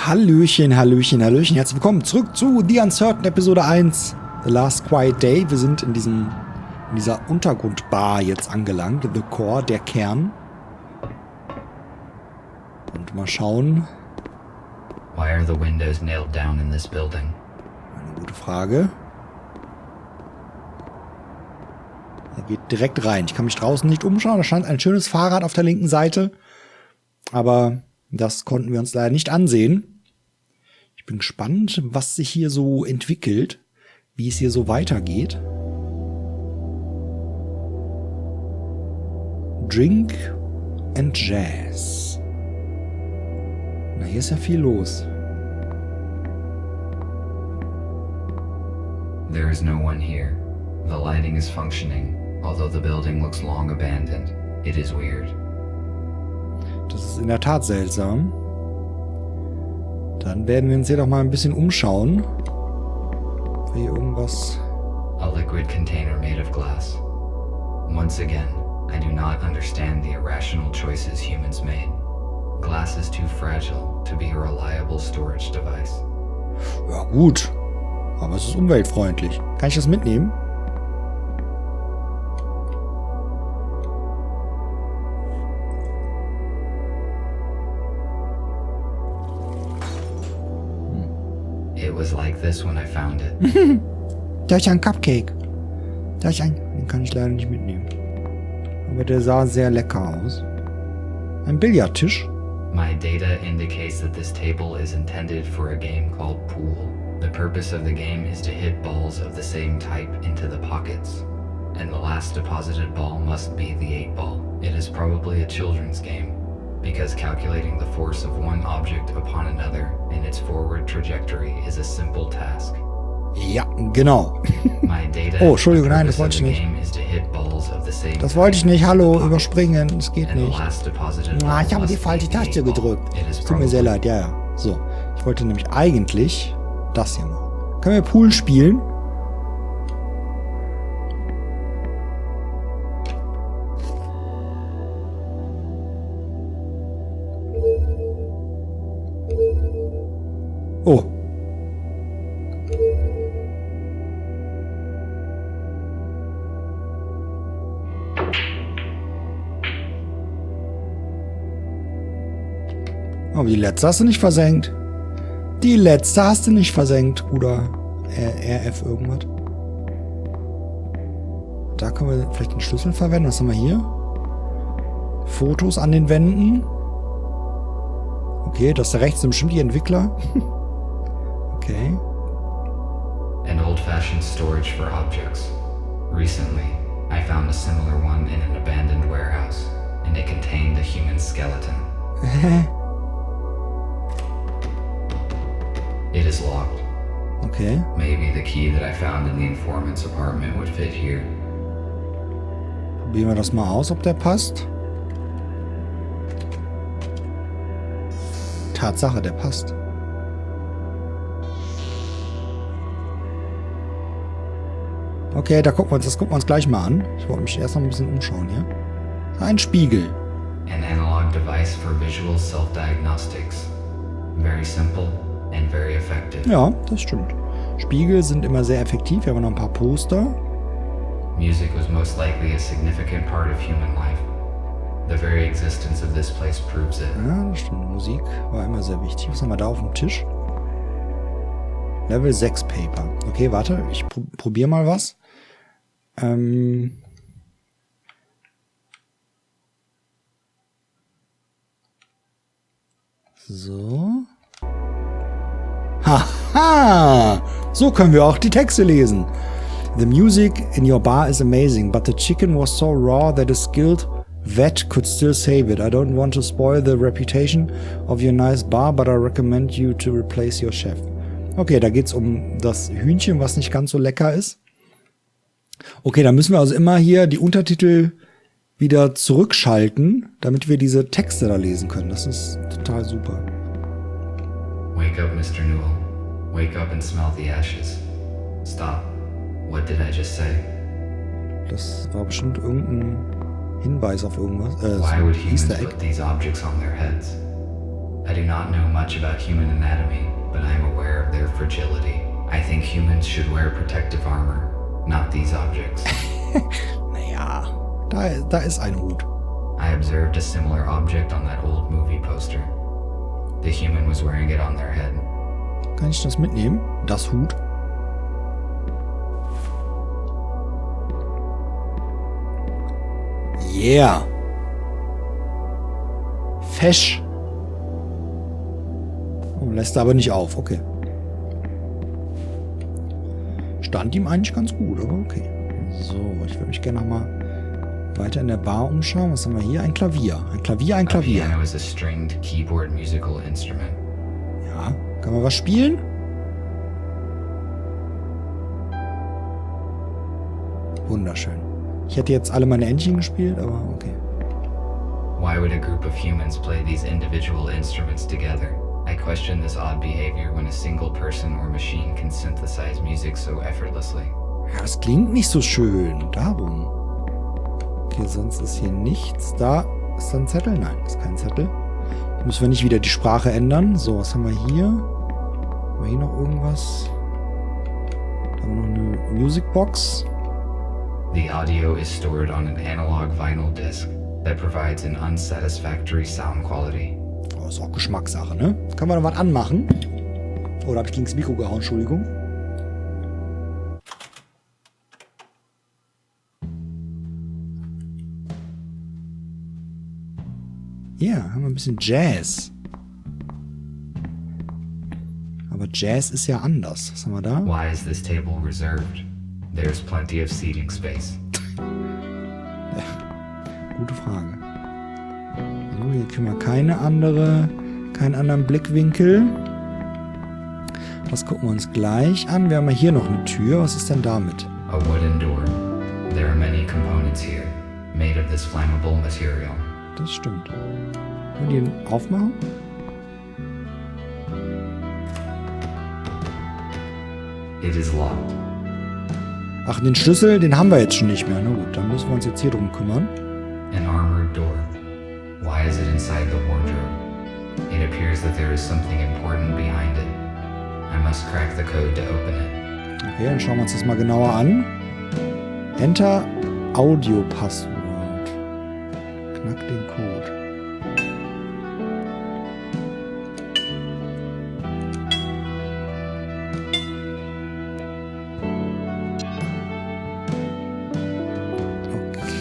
Hallöchen, Hallöchen, Hallöchen. Herzlich willkommen zurück zu The Uncertain Episode 1, The Last Quiet Day. Wir sind in dieser Untergrundbar jetzt angelangt. The Core, der Kern. Und mal schauen. Why are the windows nailed down in this building? Eine gute Frage. Er geht direkt rein. Ich kann mich draußen nicht umschauen. Da stand ein schönes Fahrrad auf der linken Seite. Aber das konnten wir uns leider nicht ansehen. Ich bin gespannt, was sich hier so entwickelt, wie es hier so weitergeht. Drink and Jazz. Na, hier ist ja viel los. There is no one here. The lighting is functioning, although the building looks long abandoned. It is weird. Das ist in der Tat seltsam. Dann werden wir uns hier doch mal ein bisschen umschauen. Ob wir hier irgendwas... A liquid container made of glass. Once again, I do not understand the irrational choices humans made. Glass is too fragile to be a reliable storage device. Ja gut, aber es ist umweltfreundlich. Kann ich das mitnehmen? It was like this when I found it. Da ist ein Cupcake. Den kann ich leider nicht mitnehmen. Aber der sah sehr lecker aus. Ein Billardtisch. My data indicates that this table is intended for a game called pool. The purpose of the game is to hit balls of the same type into the pockets. And the last deposited ball must be the 8-ball. It is probably a children's game, because calculating the force of one object upon another in its forward trajectory is a simple task. Ja, genau. My data, oh, Entschuldigung, nein, das wollte ich nicht. Das wollte ich nicht. Hallo, überspringen. Das geht nicht. Ich habe die falsche Taste gedrückt. Es tut mir sehr leid, ja. So, ich wollte nämlich eigentlich das hier machen. Können wir Pool spielen? Oh. Aber die letzte hast du nicht versenkt. Die letzte hast du nicht versenkt, Bruder. RF irgendwas. Da können wir vielleicht den Schlüssel verwenden. Was haben wir hier? Fotos an den Wänden. Okay, das da rechts sind bestimmt die Entwickler. Okay. An old-fashioned storage for objects. Recently, I found a similar one in an abandoned warehouse, and it contained a human skeleton. It is locked. Okay. Maybe the key that I found in the informant's apartment would fit here. Probieren wir das mal aus, ob der passt. Tatsache, der passt. Okay, das gucken wir uns gleich mal an. Ich wollte mich erst noch ein bisschen umschauen hier. Ein Spiegel. An analog device for visual self-diagnostics. Very simple and very effective. Ja, das stimmt. Spiegel sind immer sehr effektiv. Wir haben noch ein paar Poster. Music was most likely a significant part of human life. The very existence of this place proves it. Ja, das stimmt. Musik war immer sehr wichtig. Was haben wir da auf dem Tisch? Level 6 Paper. Okay, warte. Ich probiere mal was. So. Haha! So können wir auch die Texte lesen. The music in your bar is amazing, but the chicken was so raw that a skilled vet could still save it. I don't want to spoil the reputation of your nice bar, but I recommend you to replace your chef. Okay, da geht's um das Hühnchen, was nicht ganz so lecker ist. Okay, dann müssen wir also immer hier die Untertitel wieder zurückschalten, damit wir diese Texte da lesen können. Das ist total super. Wake up, Mr. Newell. Wake up and smell the ashes. Stop. What did I just say? Das war bestimmt irgendein Hinweis auf irgendwas. Why would humans Easter Egg. put these objects on their heads? I do not know much about human anatomy, but I am aware of their fragility. I think humans should wear protective armor, not these objects. Naja, da ist ein Hut. I observed a similar object on that old movie poster. The human was wearing it on their head. Kann ich das mitnehmen? Das Hut? Yeah. Fesch. Oh, lässt aber nicht auf. Okay. Stand ihm eigentlich ganz gut, aber okay. So, ich würde mich gerne nochmal weiter in der Bar umschauen. Was haben wir hier? Ein Klavier. Ein Klavier. A piano is a stringed keyboard musical instrument. Ja. Kann man was spielen? Wunderschön. Ich hätte jetzt alle meine Entchen gespielt, aber okay. Why would a group of humans play these individual instruments together? I question this odd behavior when a single person or machine can synthesize music so effortlessly. Ja, das klingt nicht so schön. Darum. Okay, sonst ist hier nichts. Da ist da ein Zettel? Nein, ist kein Zettel. Müssen wir nicht wieder die Sprache ändern. So, was haben wir hier? Haben wir hier noch irgendwas? Da haben wir noch eine Musicbox. The audio is stored on an analog vinyl disc that provides an unsatisfactory sound quality. Oh, ist auch Geschmackssache, ne? Kann man noch was anmachen? Oder habe ich gegen das Mikro gehauen? Entschuldigung. Ja, haben wir ein bisschen Jazz. Aber Jazz ist ja anders. Was haben wir da? Why is this table reserved? There's plenty of seating space. Ja, gute Frage. So, hier können wir keinen anderen Blickwinkel. Das gucken wir uns gleich an. Wir haben ja hier noch eine Tür. Was ist denn damit? A wooden door. There are many components here, made of this flammable material. Das stimmt. Können wir die aufmachen? It is locked. Ach, den Schlüssel, den haben wir jetzt schon nicht mehr. Na gut, dann müssen wir uns jetzt hier drum kümmern. An armored door. Why is it inside the wardrobe? It appears that there is something important behind it. I must crack the code to open it. Okay, dann schauen wir uns das mal genauer an. Enter Audio-Passwort. Knack den Code.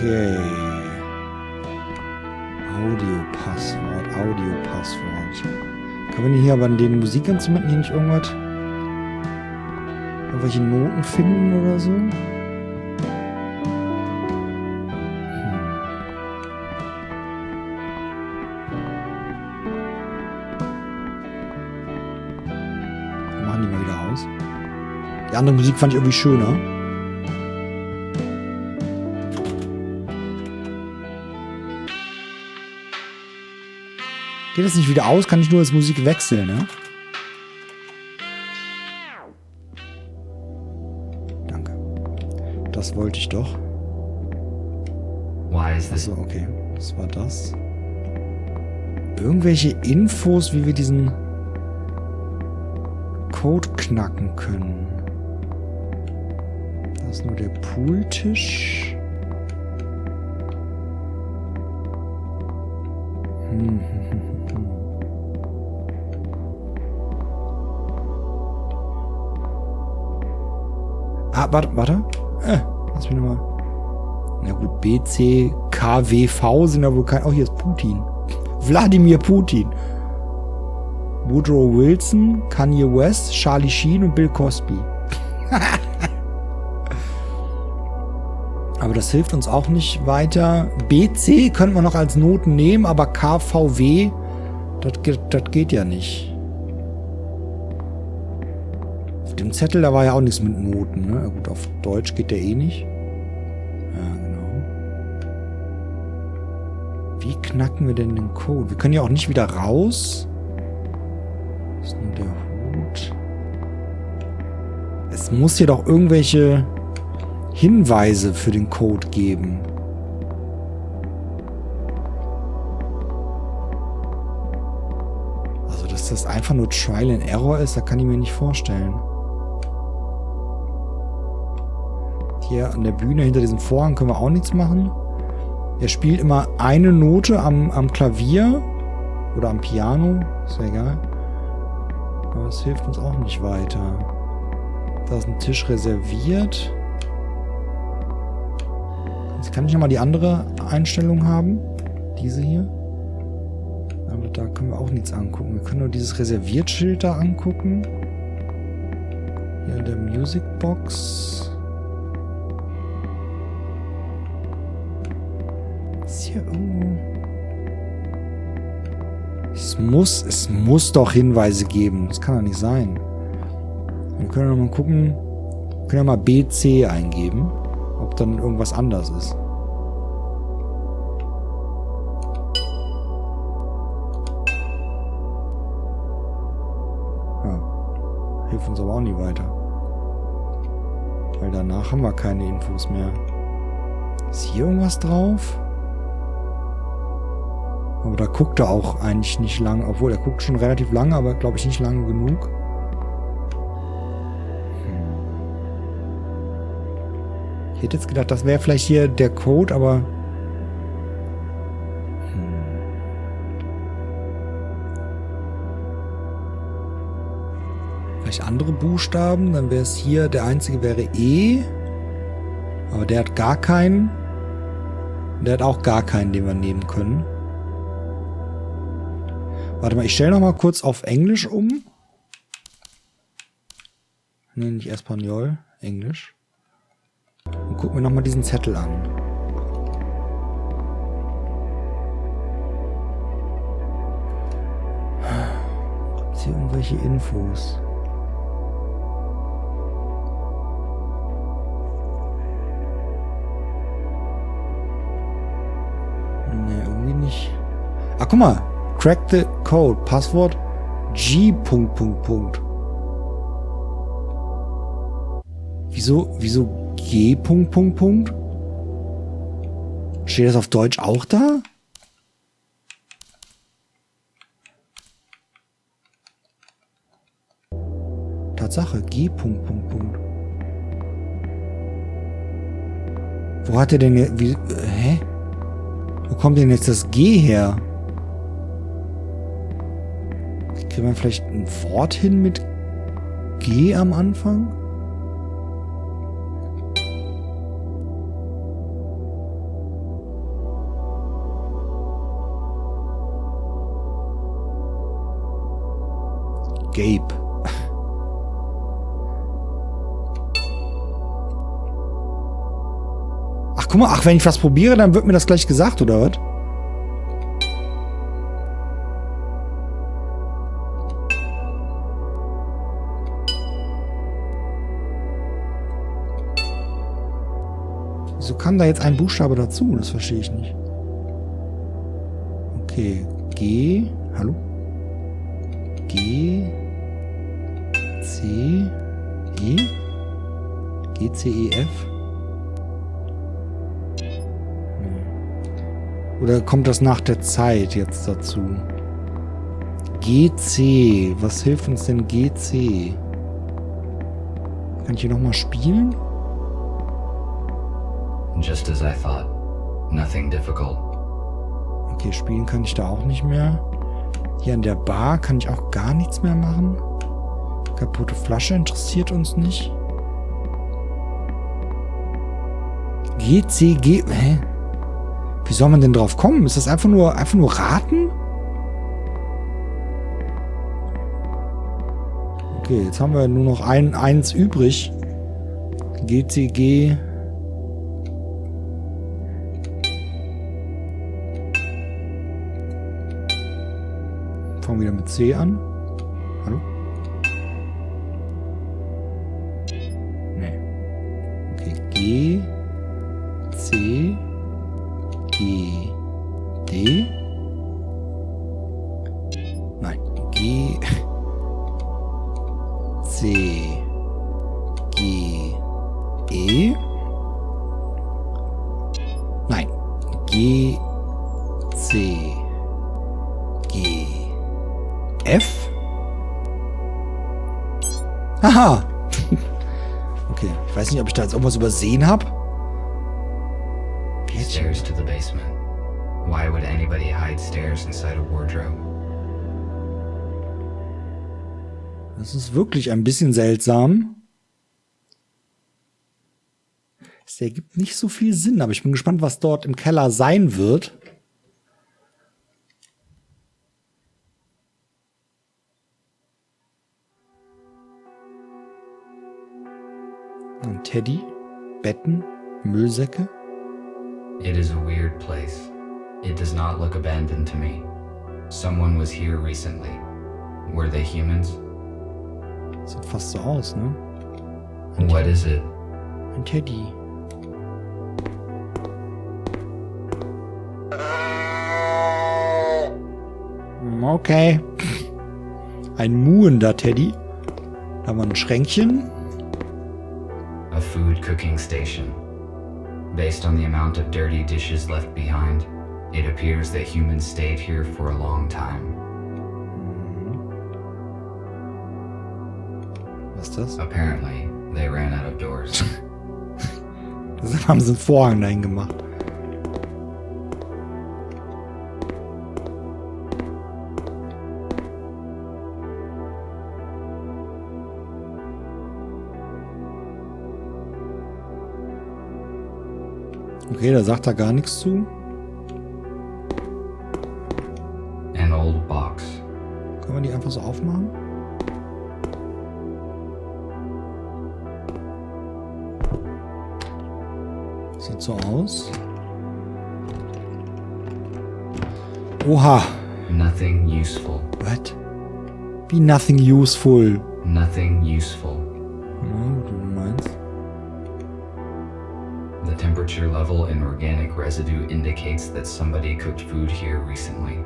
Okay. Audio-Passwort. Kann man hier aber an den Musikinstrumenten hier nicht irgendwelche Noten finden oder so? Machen die mal wieder aus. Die andere Musik fand ich irgendwie schöner. Geht das nicht wieder aus? Kann ich nur als Musik wechseln, ne? Danke. Das wollte ich doch. Achso, okay. Das war das. Irgendwelche Infos, wie wir diesen Code knacken können. Das ist nur der Pooltisch. Warte. Lass mich nochmal. Na gut, B, C, K, W, V sind ja wohl kein... Oh, hier ist Putin. Wladimir Putin. Woodrow Wilson, Kanye West, Charlie Sheen und Bill Cosby. Aber das hilft uns auch nicht weiter. B, C könnte man noch als Noten nehmen, aber K, V, W, das geht ja nicht. Auf dem Zettel, da war ja auch nichts mit Noten, ne? Gut, auf Deutsch geht der eh nicht. Ja, genau. Wie knacken wir denn den Code? Wir können ja auch nicht wieder raus. Das ist nur der Hut. Es muss hier doch irgendwelche Hinweise für den Code geben. Dass das einfach nur Trial and Error ist, da kann ich mir nicht vorstellen. Hier an der Bühne hinter diesem Vorhang können wir auch nichts machen. Er spielt immer eine Note am Klavier oder am Piano, ist ja egal. Aber es hilft uns auch nicht weiter. Da ist ein Tisch reserviert. Jetzt kann ich nochmal die andere Einstellung haben. Diese hier. Aber da können wir auch nichts angucken. Wir können nur dieses Reserviertschild da angucken. Hier in der Music Box. Ist hier irgendwo... Es muss doch Hinweise geben. Das kann doch nicht sein. Wir können noch mal gucken. Wir können ja mal BC eingeben. Ob dann irgendwas anders ist. Ja. Hilft uns aber auch nie weiter. Weil danach haben wir keine Infos mehr. Ist hier irgendwas drauf? Aber da guckt er auch eigentlich nicht lang. Obwohl, er guckt schon relativ lange, aber glaube ich nicht lange genug. Ich hätte jetzt gedacht, das wäre vielleicht hier der Code, aber... Vielleicht andere Buchstaben, dann wäre es hier, der einzige wäre E. Aber der hat gar keinen. Und der hat auch gar keinen, den wir nehmen können. Warte mal, ich stelle noch mal kurz auf Englisch um. Nee, nicht Espanol, Englisch. Und guck mir noch mal diesen Zettel an. Gibt's hier irgendwelche Infos? Nee, irgendwie nicht. Ach, guck mal. Crack the code. Passwort G. Wieso G. Steht das auf Deutsch auch da? Tatsache, G. Wo hat er denn jetzt... Hä? Wo kommt denn jetzt das G her? Kriegen wir vielleicht ein Wort hin mit G am Anfang? Gabe. Ach, guck mal, wenn ich was probiere, dann wird mir das gleich gesagt, oder was? Wieso kam da jetzt ein Buchstabe dazu? Das verstehe ich nicht. Okay, G, hallo? G, C, E, G, C, E, F. Oder kommt das nach der Zeit jetzt dazu? GC. Was hilft uns denn GC? Kann ich hier nochmal spielen? Just as I thought. Nothing difficult. Okay, spielen kann ich da auch nicht mehr. Hier an der Bar kann ich auch gar nichts mehr machen. Kaputte Flasche interessiert uns nicht. GCG. Hä? Wie soll man denn drauf kommen? Ist das einfach nur raten? Okay, jetzt haben wir nur noch eins übrig. GCG. Fangen wir wieder mit C an. Hallo? Nee. Okay, G, C, G, D. Nein. G, C, G, E. Nein. G, C, G, F. Haha! Okay, ich weiß nicht, ob ich da jetzt irgendwas übersehen habe. Stairs to the basement. Why would anybody hide stairs inside a wardrobe? Das ist wirklich ein bisschen seltsam. Es ergibt nicht so viel Sinn, aber ich bin gespannt, was dort im Keller sein wird. Ein Teddy, Betten, Müllsäcke. It is a weird place. It does not look abandoned to me. Someone was here recently. Were they humans? Sieht fast so aus, ne? What is it? Ein Teddy. Okay. Ein muhender Teddy. Da haben wir ein Schränkchen. A food cooking station. Based on the amount of dirty dishes left behind, it appears that humans stayed here for a long time. Was ist das? Apparently, they ran out of doors. Deshalb haben sie einen Vorhang dahin gemacht. Okay, da sagt er gar nichts zu. An old box. Können wir die einfach so aufmachen? Sieht so aus. Oha. Nothing useful. What? Wie nothing useful? Nothing useful. Ja, du meinst? The temperature level in organic residue indicates that somebody cooked food here recently.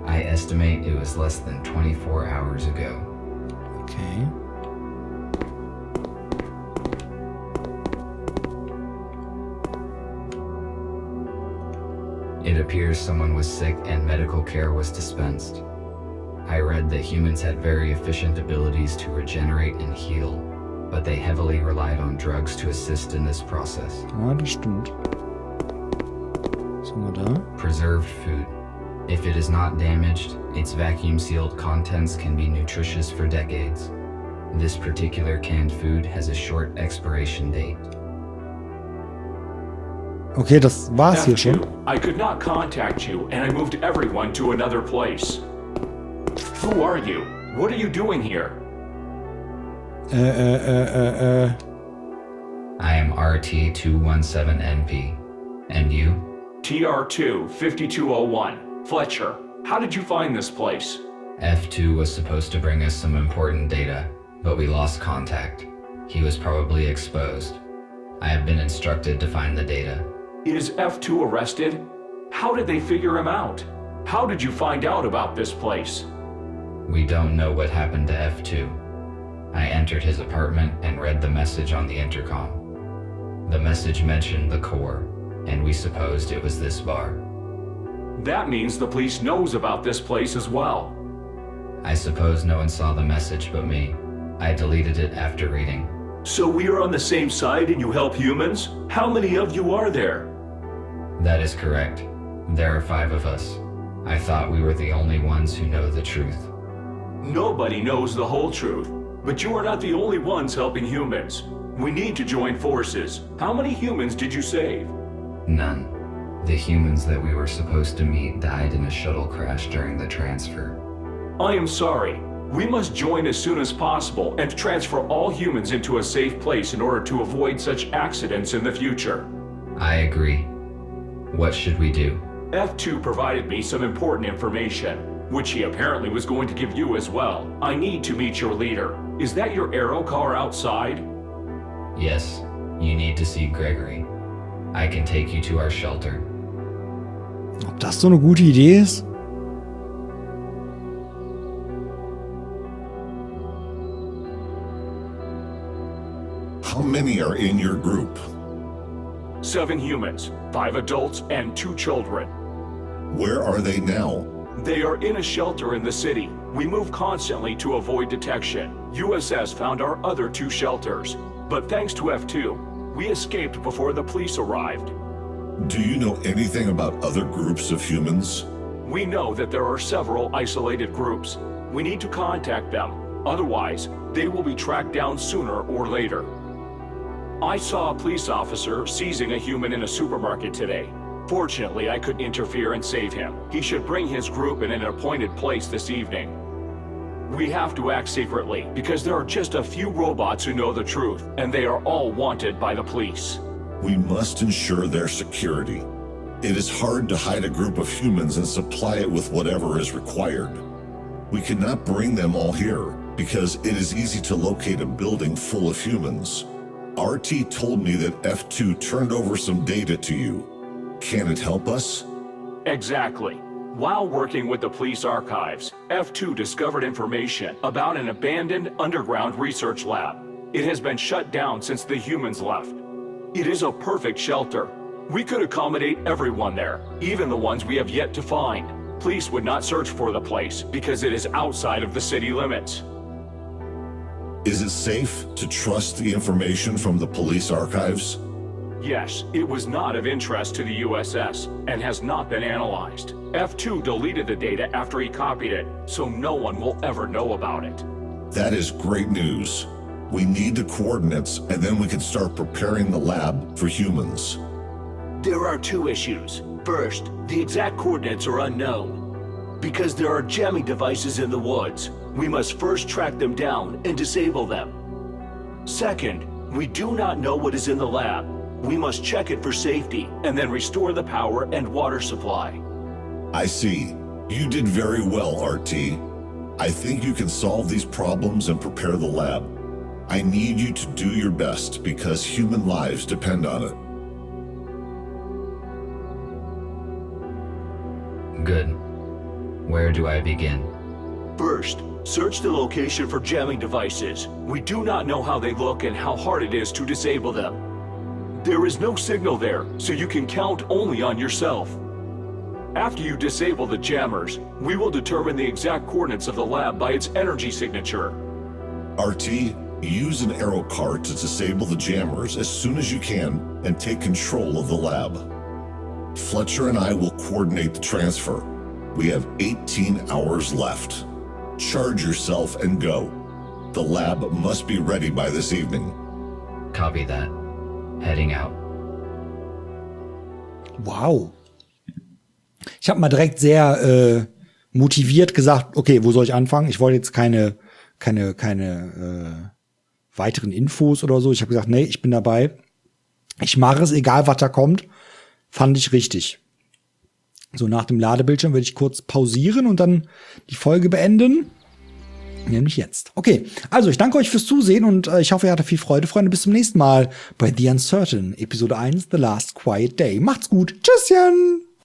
I estimate it was less than 24 hours ago. Okay. It appears someone was sick and medical care was dispensed. I read that humans had very efficient abilities to regenerate and heal, but they heavily relied on drugs to assist in this process. Ja, das stimmt. Was haben wir da? Preserved food. If it is not damaged, its vacuum-sealed contents can be nutritious for decades. This particular canned food has a short expiration date. Okay, das war's hier schon. I could not contact you, and I moved everyone to another place. Who are you? What are you doing here? I am RT-217NP. And you? TR2-5201. Fletcher, how did you find this place? F2 was supposed to bring us some important data, but we lost contact. He was probably exposed. I have been instructed to find the data. Is F2 arrested? How did they figure him out? How did you find out about this place? We don't know what happened to F2. I entered his apartment and read the message on the intercom. The message mentioned the core, and we supposed it was this bar. That means the police knows about this place as well. I suppose no one saw the message but me. I deleted it after reading. So we are on the same side and you help humans? How many of you are there? That is correct. There are 5 of us. I thought we were the only ones who know the truth. Nobody knows the whole truth, but you are not the only ones helping humans. We need to join forces. How many humans did you save? None. The humans that we were supposed to meet died in a shuttle crash during the transfer. I am sorry. We must join as soon as possible and transfer all humans into a safe place in order to avoid such accidents in the future. I agree. What should we do? F2 provided me some important information, which he apparently was going to give you as well. I need to meet your leader. Is that your aero car outside? Yes, you need to see Gregory. I can take you to our shelter. Ob das so eine gute Idee ist? How many are in your group? 7 humans, 5 adults, and 2 children. Where are they now? They are in a shelter in the city. We move constantly to avoid detection. USS found our other 2 shelters, but thanks to F2, we escaped before the police arrived. Do you know anything about other groups of humans? We know that there are several isolated groups. We need to contact them. Otherwise, they will be tracked down sooner or later. I saw a police officer seizing a human in a supermarket today. Fortunately, I could interfere and save him. He should bring his group in an appointed place this evening. We have to act secretly, because there are just a few robots who know the truth, and they are all wanted by the police. We must ensure their security. It is hard to hide a group of humans and supply it with whatever is required. We cannot bring them all here, because it is easy to locate a building full of humans. RT told me that F2 turned over some data to you. Can it help us? Exactly. While working with the police archives, F2 discovered information about an abandoned underground research lab. It has been shut down since the humans left. It is a perfect shelter. We could accommodate everyone there, even the ones we have yet to find. Police would not search for the place because it is outside of the city limits. Is it safe to trust the information from the police archives? Yes, it was not of interest to the USS and has not been analyzed. F2 deleted the data after he copied it, so no one will ever know about it. That is great news. We need the coordinates, and then we can start preparing the lab for humans. There are 2 issues. First, the exact coordinates are unknown. Because there are jamming devices in the woods, we must first track them down and disable them. Second, we do not know what is in the lab. We must check it for safety and then restore the power and water supply. I see. You did very well, RT. I think you can solve these problems and prepare the lab. I need you to do your best because human lives depend on it. Good. Where do I begin? First, search the location for jamming devices. We do not know how they look and how hard it is to disable them. There is no signal there, so you can count only on yourself. After you disable the jammers, we will determine the exact coordinates of the lab by its energy signature. RT, use an arrow card to disable the jammers as soon as you can and take control of the lab. Fletcher and I will coordinate the transfer. We have 18 hours left. Charge yourself and go. The lab must be ready by this evening. Copy that. Heading out. Wow. Ich habe mal direkt sehr motiviert gesagt, okay, wo soll ich anfangen? Ich wollte jetzt keine weiteren Infos oder so. Ich habe gesagt, nee, ich bin dabei. Ich mache es, egal was da kommt. Fand ich richtig. So, nach dem Ladebildschirm werde ich kurz pausieren und dann die Folge beenden. Nämlich jetzt. Okay, also ich danke euch fürs Zusehen und ich hoffe, ihr hattet viel Freude, Freunde. Bis zum nächsten Mal bei The Uncertain, Episode 1, The Last Quiet Day. Macht's gut. Tschüsschen!